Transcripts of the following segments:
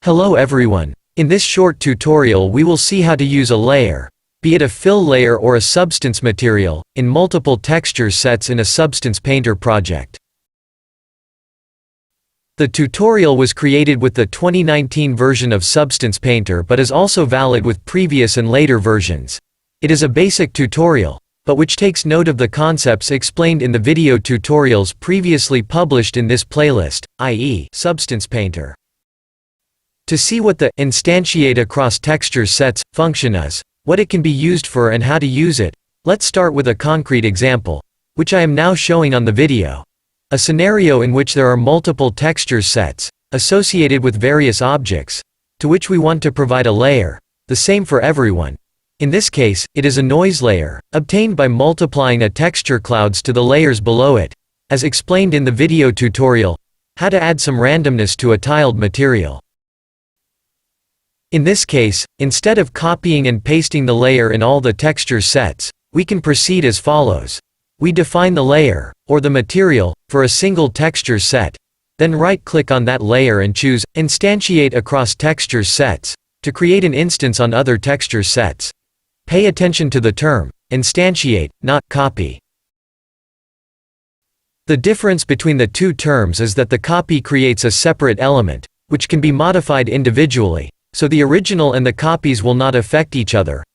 Hello everyone. In this short tutorial we will see how to use a layer, be it a fill layer or a substance material, in multiple texture sets in a Substance Painter project. The tutorial was created with the 2019 version of Substance Painter but is also valid with previous and later versions. It is a basic tutorial, but which takes note of the concepts explained in the video tutorials previously published in this playlist, i.e., Substance Painter. To see what the Instantiate across texture sets function is, what it can be used for and how to use it, let's start with a concrete example, which I am now showing on the video. A scenario in which there are multiple texture sets, associated with various objects, to which we want to provide a layer, the same for everyone. In this case, it is a noise layer, obtained by multiplying a texture clouds to the layers below it, as explained in the video tutorial, how to add some randomness to a tiled material. In this case, instead of copying and pasting the layer in all the texture sets, we can proceed as follows. We define the layer, or the material, for a single texture set, then right-click on that layer and choose Instantiate across texture sets, to create an instance on other texture sets. Pay attention to the term, instantiate, not copy. The difference between the two terms is that the copy creates a separate element, which can be modified individually, so the original and the copies will not affect each other.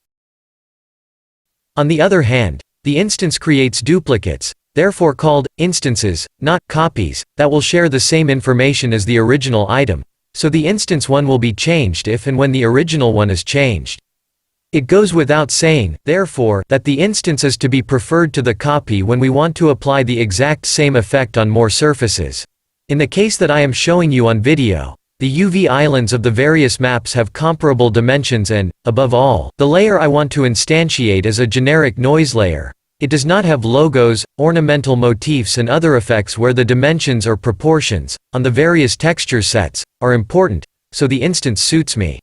On the other hand, the instance creates duplicates, therefore called instances, not copies, that will share the same information as the original item, so the instance one will be changed if and when the original one is changed. It goes without saying, therefore, that the instance is to be preferred to the copy when we want to apply the exact same effect on more surfaces. In the case that I am showing you on video, the UV islands of the various maps have comparable dimensions and, above all, the layer I want to instantiate is a generic noise layer. It does not have logos, ornamental motifs and other effects where the dimensions or proportions, on the various texture sets, are important, so the instance suits me.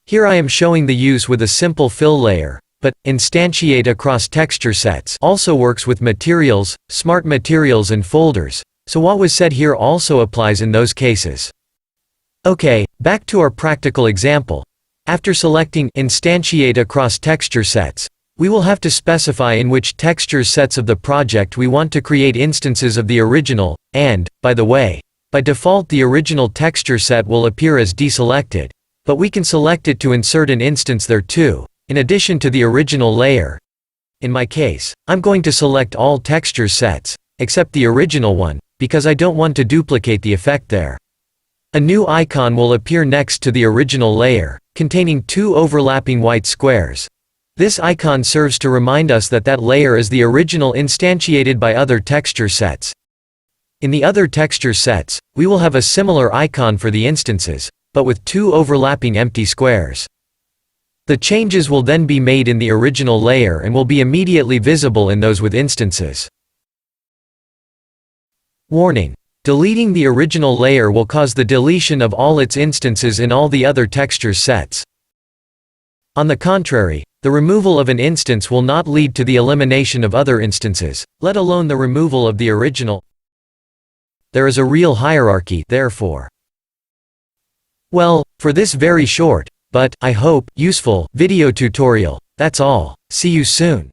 Here I am showing the use with a simple fill layer, but Instantiate across texture sets also works with materials, smart materials and folders. So what was said here also applies in those cases. Okay, back to our practical example. After selecting Instantiate across texture sets, we will have to specify in which texture sets of the project we want to create instances of the original, and, by the way, by default the original texture set will appear as deselected, but we can select it to insert an instance there too, in addition to the original layer. In my case, I'm going to select all texture sets, except the original one, because I don't want to duplicate the effect there. A new icon will appear next to the original layer, containing two overlapping white squares. This icon serves to remind us that that layer is the original instantiated by other texture sets. In the other texture sets, we will have a similar icon for the instances, but with two overlapping empty squares. The changes will then be made in the original layer and will be immediately visible in those with instances. Warning: deleting the original layer will cause the deletion of all its instances in all the other texture sets. On the contrary, the removal of an instance will not lead to the elimination of other instances, let alone the removal of the original. There is a real hierarchy, therefore. Well, for this very short, but, I hope, useful, video tutorial, that's all. See you soon.